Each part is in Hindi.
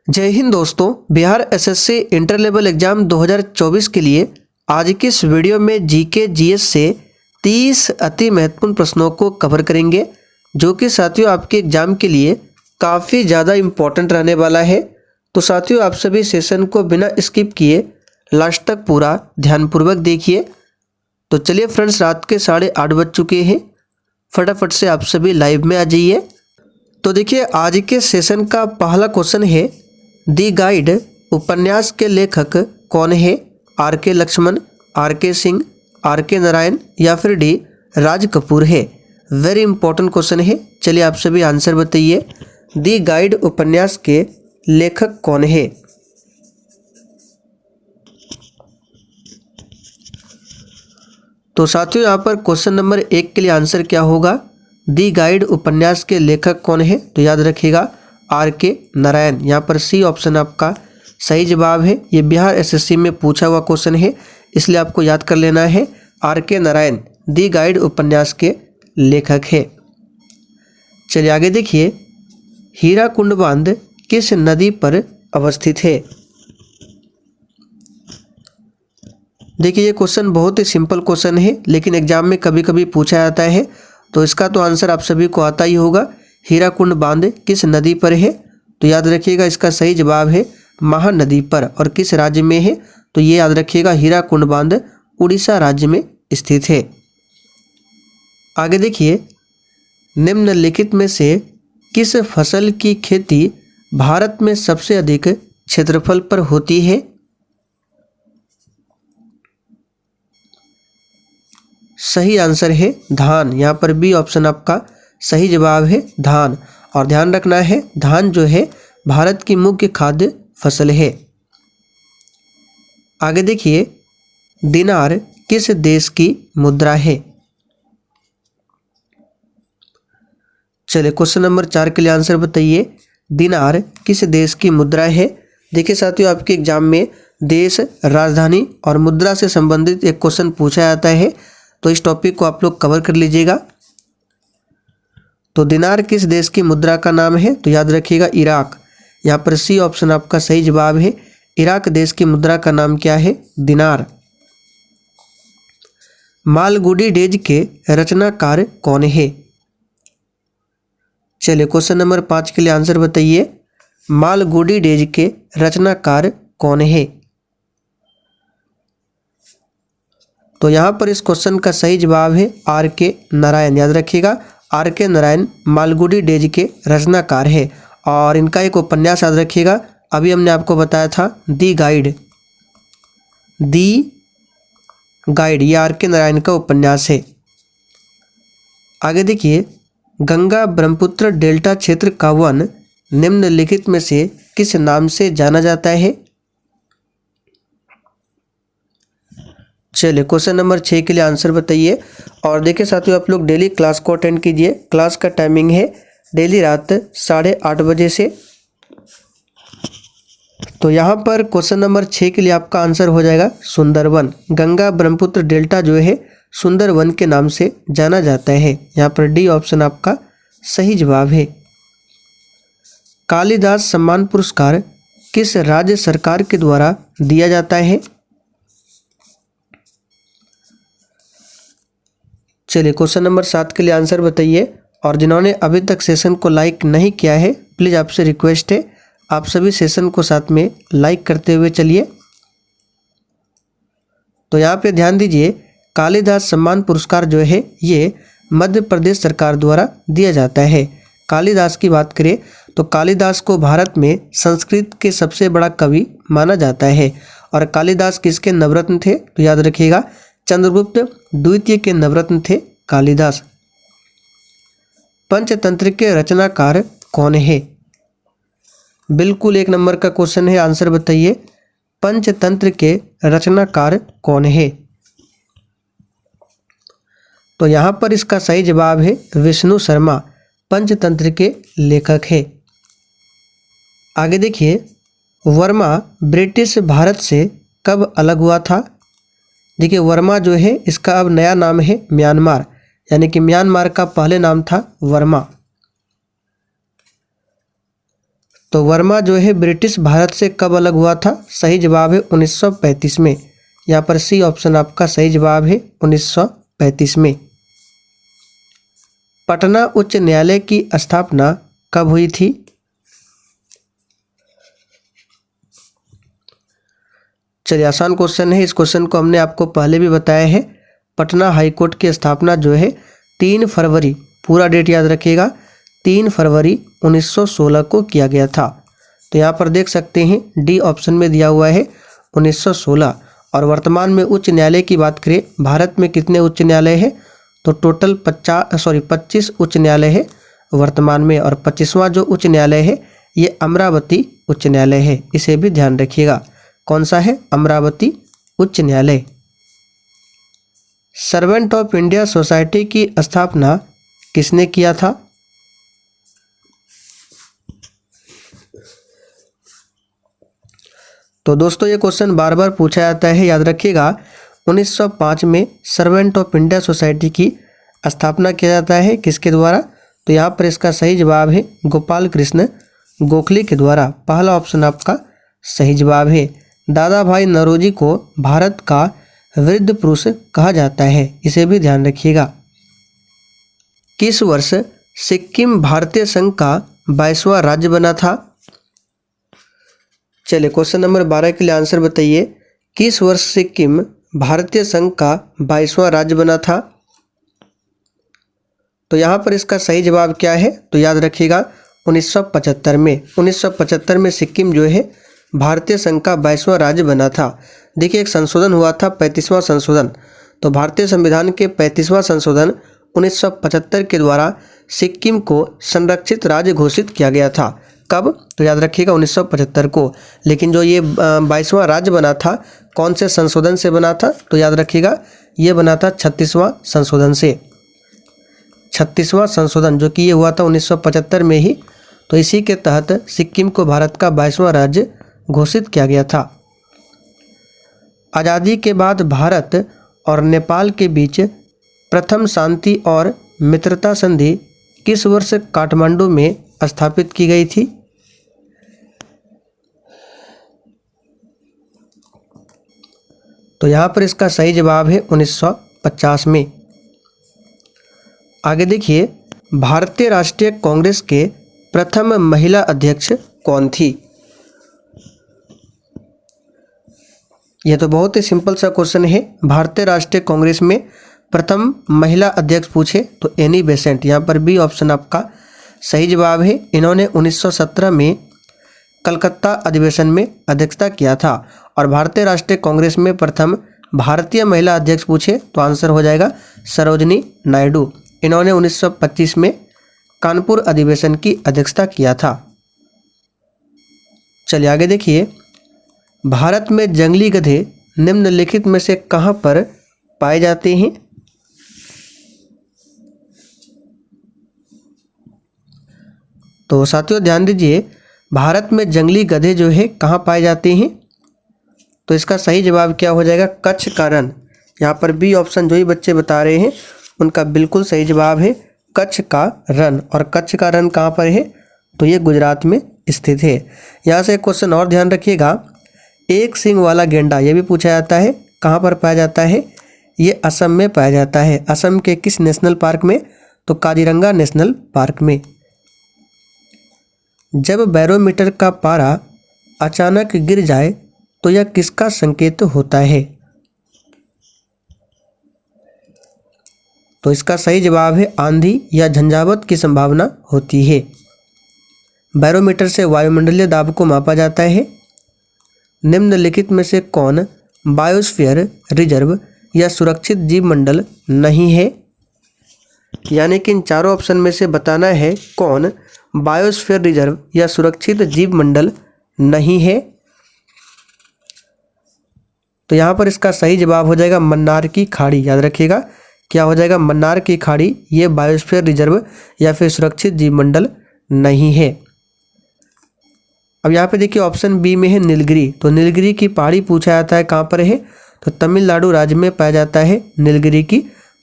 जय हिंद दोस्तों। Bihar SSC inter level exam 2024 के लिए आज की इस वीडियो में जीके जीएस से 30 अति महत्वपूर्ण प्रश्नों को कवर करेंगे, जो कि साथियों आपके एग्जाम के लिए काफ़ी ज़्यादा इम्पोर्टेंट रहने वाला है। तो साथियों आप सभी सेशन को बिना स्किप किए लास्ट तक पूरा ध्यानपूर्वक देखिए। तो चलिए फ्रेंड्स, रात के 8:30 बज चुके हैं, फटाफट से आप सभी लाइव में आ जाइए। तो देखिए आज के सेशन का पहला क्वेश्चन है, दी गाइड उपन्यास के लेखक कौन है? आर के लक्ष्मण, आर के सिंह, आर के नारायण या फिर डी राज कपूर है। वेरी इंपॉर्टेंट क्वेश्चन है, चलिए आप सभी आंसर बताइए। दी गाइड उपन्यास के लेखक कौन है? तो साथियों यहाँ पर क्वेश्चन नंबर 1 के लिए आंसर क्या होगा? दी गाइड उपन्यास के लेखक कौन है? तो याद रखिएगा आर के नारायण। यहाँ पर सी ऑप्शन आपका सही जवाब है। ये बिहार एसएससी में पूछा हुआ क्वेश्चन है, इसलिए आपको याद कर लेना है। आर के नारायण दी गाइड उपन्यास के लेखक है। चलिए आगे देखिए, हीराकुंड बांध किस नदी पर अवस्थित है? देखिए ये क्वेश्चन बहुत ही सिंपल क्वेश्चन है, लेकिन एग्जाम में कभी कभी पूछा जाता है, तो इसका तो आंसर आप सभी को आता ही होगा। हीराकुंड बांध किस नदी पर है? तो याद रखिएगा इसका सही जवाब है महानदी पर। और किस राज्य में है? तो ये याद रखिएगा हीराकुंड बांध उड़ीसा राज्य में स्थित है। आगे देखिए, निम्नलिखित में से किस फसल की खेती भारत में सबसे अधिक क्षेत्रफल पर होती है? सही आंसर है धान। यहाँ पर बी ऑप्शन आपका सही जवाब है धान। और ध्यान रखना है, धान जो है भारत की मुख्य खाद्य फसल है। आगे देखिए, दिनार किस देश की मुद्रा है? चलिए क्वेश्चन नंबर 4 के लिए आंसर बताइए। दिनार किस देश की मुद्रा है? देखिए साथियों आपके एग्जाम में देश, राजधानी और मुद्रा से संबंधित एक क्वेश्चन पूछा जाता है, तो इस टॉपिक को आप लोग कवर कर लीजिएगा। तो दिनार किस देश की मुद्रा का नाम है? तो याद रखिएगा इराक। यहाँ पर सी ऑप्शन आपका सही जवाब है। इराक देश की मुद्रा का नाम क्या है? दिनार। मालगुडी डेज के रचनाकार कौन है? चलिए क्वेश्चन नंबर 5 के लिए आंसर बताइए। मालगुडी डेज के रचनाकार कौन है? तो यहाँ पर इस क्वेश्चन का सही जवाब है आर के नारायण। याद रखिएगा आर के नारायण मालगुडी डेज के रचनाकार है। और इनका एक उपन्यास याद रखिएगा, अभी हमने आपको बताया था दी गाइड। दी गाइड ये आर के नारायण का उपन्यास है। आगे देखिए, गंगा ब्रह्मपुत्र डेल्टा क्षेत्र का वन निम्नलिखित में से किस नाम से जाना जाता है? चलिए क्वेश्चन नंबर 6 के लिए आंसर बताइए। और देखिए साथियों आप लोग डेली क्लास को अटेंड कीजिए। क्लास का टाइमिंग है डेली रात 8:30 बजे से। तो यहाँ पर क्वेश्चन नंबर 6 के लिए आपका आंसर हो जाएगा सुंदरवन। गंगा ब्रह्मपुत्र डेल्टा जो है सुंदरवन के नाम से जाना जाता है। यहाँ पर डी ऑप्शन आपका सही जवाब है। कालिदास सम्मान पुरस्कार किस राज्य सरकार के द्वारा दिया जाता है? चलिए क्वेश्चन नंबर 7 के लिए आंसर बताइए। और जिन्होंने अभी तक सेशन को लाइक नहीं किया है, प्लीज़ आपसे रिक्वेस्ट है आप सभी सेशन को साथ में लाइक करते हुए चलिए। तो यहाँ पे ध्यान दीजिए, कालिदास सम्मान पुरस्कार जो है ये मध्य प्रदेश सरकार द्वारा दिया जाता है। कालिदास की बात करें तो कालिदास को भारत में संस्कृत के सबसे बड़ा कवि माना जाता है। और कालिदास किसके नवरत्न थे? तो याद रखिएगा चंद्रगुप्त द्वितीय के नवरत्न थे कालिदास। पंचतंत्र के रचनाकार कौन है? बिल्कुल 1 नंबर का क्वेश्चन है, आंसर बताइए। पंचतंत्र के रचनाकार कौन है? तो यहाँ पर इसका सही जवाब है विष्णु शर्मा, पंचतंत्र के लेखक है। आगे देखिए, वर्मा ब्रिटिश भारत से कब अलग हुआ था? देखिए वर्मा जो है इसका अब नया नाम है म्यांमार, यानी कि म्यांमार का पहले नाम था वर्मा। तो वर्मा जो है ब्रिटिश भारत से कब अलग हुआ था? सही जवाब है 1935 में। यहाँ पर सी ऑप्शन आपका सही जवाब है 1935 में। पटना उच्च न्यायालय की स्थापना कब हुई थी? चलिए आसान क्वेश्चन है, इस क्वेश्चन को हमने आपको पहले भी बताया है। पटना हाईकोर्ट की स्थापना जो है 3 फरवरी, पूरा डेट याद रखिएगा, 3 फरवरी 1916 को किया गया था। तो यहाँ पर देख सकते हैं डी ऑप्शन में दिया हुआ है 1916। और वर्तमान में उच्च न्यायालय की बात करें, भारत में कितने उच्च न्यायालय है? तो टोटल 25 उच्च न्यायालय है वर्तमान में। और 25वां जो उच्च न्यायालय है ये अमरावती उच्च न्यायालय है, इसे भी ध्यान रखिएगा। कौन सा है? अमरावती उच्च न्यायालय। सर्वेंट ऑफ इंडिया सोसाइटी की स्थापना किसने किया था? तो दोस्तों ये क्वेश्चन बार बार पूछा जाता है, याद रखिएगा। 1905 में सर्वेंट ऑफ इंडिया सोसाइटी की स्थापना किया जाता है, किसके द्वारा? तो यहाँ पर इसका सही जवाब है गोपाल कृष्ण गोखले के द्वारा। पहला ऑप्शन आपका सही जवाब है। दादा भाई नौरोजी को भारत का वृद्ध पुरुष कहा जाता है, इसे भी ध्यान रखिएगा। किस वर्ष सिक्किम भारतीय संघ का 22वां राज्य बना था? चलिए क्वेश्चन नंबर 12 के लिए आंसर बताइए। किस वर्ष सिक्किम भारतीय संघ का 22वां राज्य बना था? तो यहाँ पर इसका सही जवाब क्या है? तो याद रखिएगा 1975 में। 1975 में सिक्किम जो है भारतीय संघ का 22वां राज्य बना था। देखिए एक संशोधन हुआ था, 35वां संशोधन। तो भारतीय संविधान के 35वां संशोधन 1975 के द्वारा सिक्किम को संरक्षित राज्य घोषित किया गया था। कब? तो याद रखिएगा 1975 को। लेकिन जो ये 22वां राज्य बना था, कौन से संशोधन से बना था? तो याद रखिएगा ये बना था 36वां संशोधन से। 36वां संशोधन जो कि ये हुआ था 1975 में ही। तो इसी के तहत सिक्किम को भारत का 22वां राज्य घोषित किया गया था। आज़ादी के बाद भारत और नेपाल के बीच प्रथम शांति और मित्रता संधि किस वर्ष काठमांडू में स्थापित की गई थी? तो यहाँ पर इसका सही जवाब है 1950 में। आगे देखिए, भारतीय राष्ट्रीय कांग्रेस के प्रथम महिला अध्यक्ष कौन थी? यह तो बहुत ही सिंपल सा क्वेश्चन है। भारतीय राष्ट्रीय कांग्रेस में प्रथम महिला अध्यक्ष पूछे तो एनी बेसेंट, यहाँ पर बी ऑप्शन आपका सही जवाब है। इन्होंने 1917 में कलकत्ता अधिवेशन में अध्यक्षता किया था। और भारतीय राष्ट्रीय कांग्रेस में प्रथम भारतीय महिला अध्यक्ष पूछे तो आंसर हो जाएगा सरोजनी नायडू। इन्होंने 1925 में कानपुर अधिवेशन की अध्यक्षता किया था। चलिए आगे देखिए, भारत में जंगली गधे निम्नलिखित में से कहाँ पर पाए जाते हैं? तो साथियों ध्यान दीजिए, भारत में जंगली गधे जो है कहाँ पाए जाते हैं? तो इसका सही जवाब क्या हो जाएगा? कच्छ का रण। यहाँ पर बी ऑप्शन जो ही बच्चे बता रहे हैं उनका बिल्कुल सही जवाब है कच्छ का रण। और कच्छ का रण कहाँ पर है? तो ये गुजरात में स्थित है। यहाँ से एक क्वेश्चन और ध्यान रखिएगा, एक सींग वाला गेंडा ये भी पूछा जाता है, कहाँ पर पाया जाता है? ये असम में पाया जाता है। असम के किस नेशनल पार्क में? तो काजीरंगा नेशनल पार्क में। जब बैरोमीटर का पारा अचानक गिर जाए तो यह किसका संकेत होता है? तो इसका सही जवाब है आंधी या झंझावात की संभावना होती है। बैरोमीटर से वायुमंडलीय दाब को मापा जाता है। निम्नलिखित में से कौन बायोस्फीयर रिजर्व या सुरक्षित जीव मंडल नहीं है? यानी कि इन चारों ऑप्शन में से बताना है कौन बायोस्फीयर रिजर्व या सुरक्षित जीव मंडल नहीं है। तो यहाँ पर इसका सही जवाब हो जाएगा मन्नार की खाड़ी। याद रखिएगा क्या हो जाएगा? मन्नार की खाड़ी ये बायोस्फीयर रिजर्व या फिर सुरक्षित जीव मंडल नहीं है। अब यहाँ पे देखिए ऑप्शन बी में है नीलगिरी। तो नीलगिरी की पहाड़ी पूछा जाता है कहाँ पर है? तो तमिलनाडु राज्य में पाया जाता है नीलगिरी की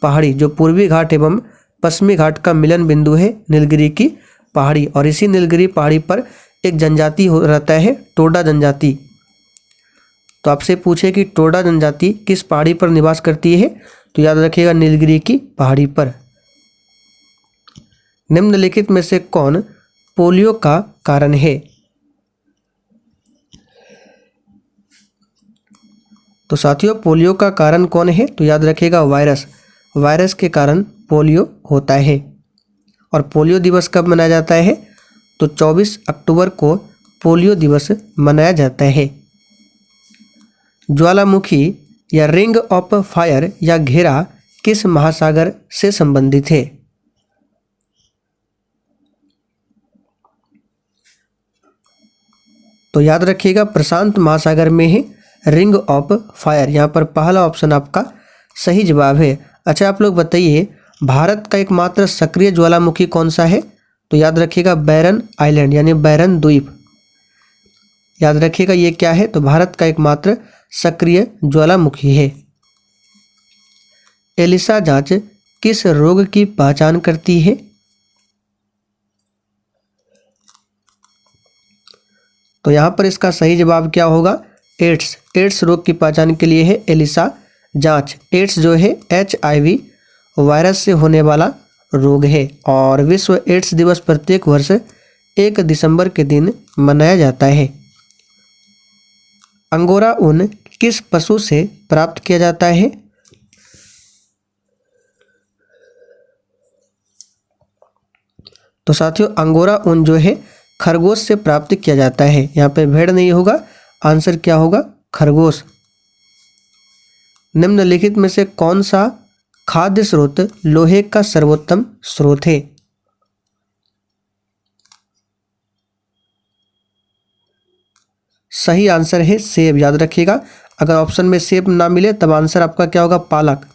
पहाड़ी, जो पूर्वी घाट एवं पश्चिमी घाट का मिलन बिंदु है नीलगिरी की पहाड़ी। और इसी नीलगिरी पहाड़ी पर एक जनजाति रहता है टोडा जनजाति। तो आपसे पूछे कि टोडा जनजाति किस पहाड़ी पर निवास करती है, तो याद रखिएगा नीलगिरी की पहाड़ी पर। निम्नलिखित में से कौन पोलियो का कारण है? तो साथियों पोलियो का कारण कौन है, तो याद रखिएगा वायरस। वायरस के कारण पोलियो होता है। और पोलियो दिवस कब मनाया जाता है, तो 24 अक्टूबर को पोलियो दिवस मनाया जाता है। ज्वालामुखी या रिंग ऑफ फायर या घेरा किस महासागर से संबंधित है? तो याद रखिएगा प्रशांत महासागर में है रिंग ऑफ फायर। यहाँ पर पहला ऑप्शन आपका सही जवाब है। अच्छा आप लोग बताइए भारत का एकमात्र सक्रिय ज्वालामुखी कौन सा है, तो याद रखिएगा बैरन आइलैंड यानी बैरन द्वीप। याद रखिएगा ये क्या है, तो भारत का एकमात्र सक्रिय ज्वालामुखी है। एलिसा जांच किस रोग की पहचान करती है? तो यहाँ पर इसका सही जवाब क्या होगा, एड्स। एड्स रोग की पहचान के लिए है एलिसा जांच। एड्स जो है HIV वायरस से होने वाला रोग है और विश्व एड्स दिवस प्रत्येक वर्ष 1 दिसंबर के दिन मनाया जाता है। अंगोरा ऊन किस पशु से प्राप्त किया जाता है? तो साथियों अंगोरा ऊन जो है खरगोश से प्राप्त किया जाता है। यहाँ पे भेड़ नहीं होगा, आंसर क्या होगा, खरगोश। निम्नलिखित में से कौन सा खाद्य स्रोत लोहे का सर्वोत्तम स्रोत है? सही आंसर है सेब। याद रखिएगा अगर ऑप्शन में सेब ना मिले तब आंसर आपका क्या होगा, पालक।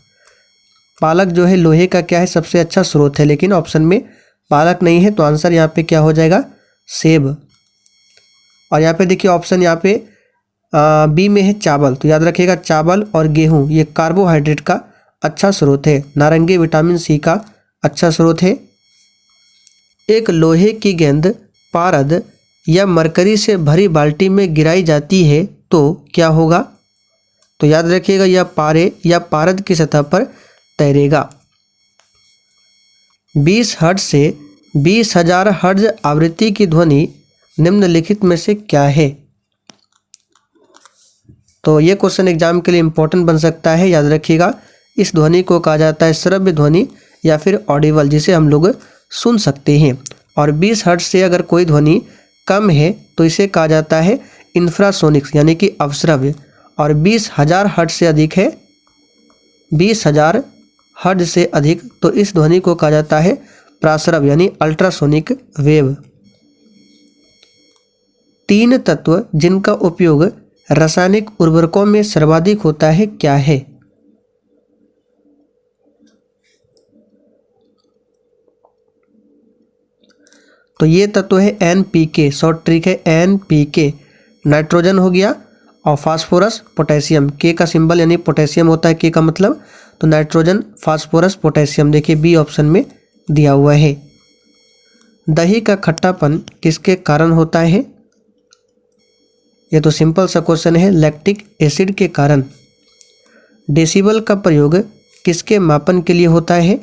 पालक जो है लोहे का क्या है, सबसे अच्छा स्रोत है, लेकिन ऑप्शन में पालक नहीं है तो आंसर यहाँ पे क्या हो जाएगा, सेब। और यहाँ पे देखिए ऑप्शन यहाँ पे बी में है चावल। तो याद रखिएगा चावल और गेहूं ये कार्बोहाइड्रेट का अच्छा स्रोत है। नारंगी विटामिन सी का अच्छा स्रोत है। एक लोहे की गेंद पारद या मरकरी से भरी बाल्टी में गिराई जाती है तो क्या होगा? तो याद रखिएगा यह पारे या पारद की सतह पर तैरेगा। 20 हर्ट्ज से 20,000 हर्ट्ज आवृत्ति की ध्वनि निम्नलिखित में से क्या है? तो ये क्वेश्चन एग्जाम के लिए इंपॉर्टेंट बन सकता है। याद रखिएगा इस ध्वनि को कहा जाता है श्रव्य ध्वनि या फिर ऑडिबल, जिसे हम लोग सुन सकते हैं। और 20 हर्ट्ज से अगर कोई ध्वनि कम है तो इसे कहा जाता है इंफ्रासोनिक्स यानी कि अवश्रव्य। और 20,000 हर्ट्ज से अधिक है, 20,000 हर्ट्ज से अधिक, तो इस ध्वनि को कहा जाता है प्राश्रव्य यानी अल्ट्रासोनिक वेव। 3 तत्व जिनका उपयोग रासायनिक उर्वरकों में सर्वाधिक होता है क्या है? तो ये तत्व है NPK। शॉर्ट ट्रिक है NPK। नाइट्रोजन हो गया और फास्फोरस पोटेशियम। के का सिंबल यानी पोटेशियम होता है, के का मतलब, तो नाइट्रोजन फास्फोरस पोटेशियम। देखिए बी ऑप्शन में दिया हुआ है। दही का खट्टापन किसके कारण होता है? ये तो सिंपल सा क्वेश्चन है, लैक्टिक एसिड के कारण। डेसिबल का प्रयोग किसके मापन के लिए होता है?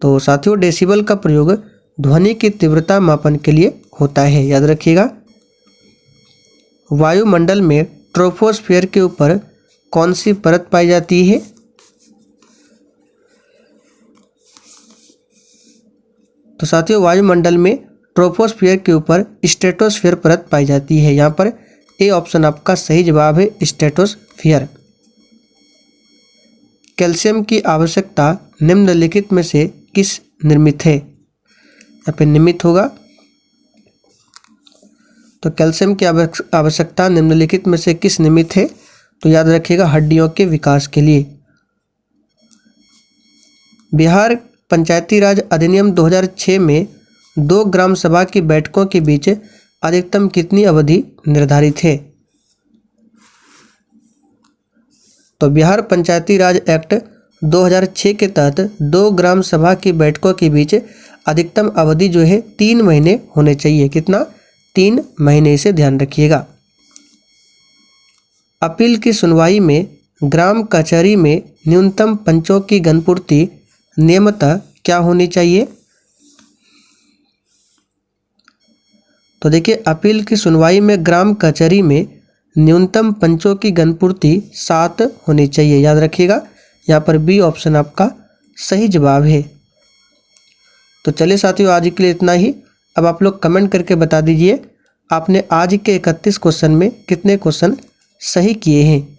तो साथियों डेसिबल का प्रयोग ध्वनि की तीव्रता मापन के लिए होता है। याद रखिएगा। वायुमंडल में ट्रोपोस्फियर के ऊपर कौन सी परत पाई जाती है? तो साथियों वायुमंडल में ट्रोपोस्फियर के ऊपर स्ट्रेटोस्फियर परत पाई जाती है। यहाँ पर ए ऑप्शन आपका सही जवाब है, स्ट्रेटोस्फियर। कैल्शियम की आवश्यकता निम्नलिखित में से किस निर्मित है? यहाँ पे निमित होगा। तो कैल्शियम की आवश्यकता निम्नलिखित में से किस निमित्त है? तो याद रखिएगा हड्डियों के विकास के लिए। बिहार पंचायती राज अधिनियम 2006 में 2 ग्राम सभा की बैठकों के बीच अधिकतम कितनी अवधि निर्धारित है? तो बिहार पंचायती राज एक्ट 2006 के तहत 2 ग्राम सभा की बैठकों के बीच अधिकतम अवधि जो है 3 महीने होने चाहिए। कितना? 3 महीने, से ध्यान रखिएगा। अपील की सुनवाई में ग्राम कचहरी में न्यूनतम पंचों की गणपूर्ति नियमतः क्या होनी चाहिए? तो देखिए, अपील की सुनवाई में ग्राम कचहरी में न्यूनतम पंचों की गणपूर्ति 7 होनी चाहिए। याद रखिएगा, यहाँ पर बी ऑप्शन आपका सही जवाब है। तो चलिए साथियों, आज के लिए इतना ही। अब आप लोग कमेंट करके बता दीजिए आपने आज के 31 क्वेश्चन में कितने क्वेश्चन सही किए हैं।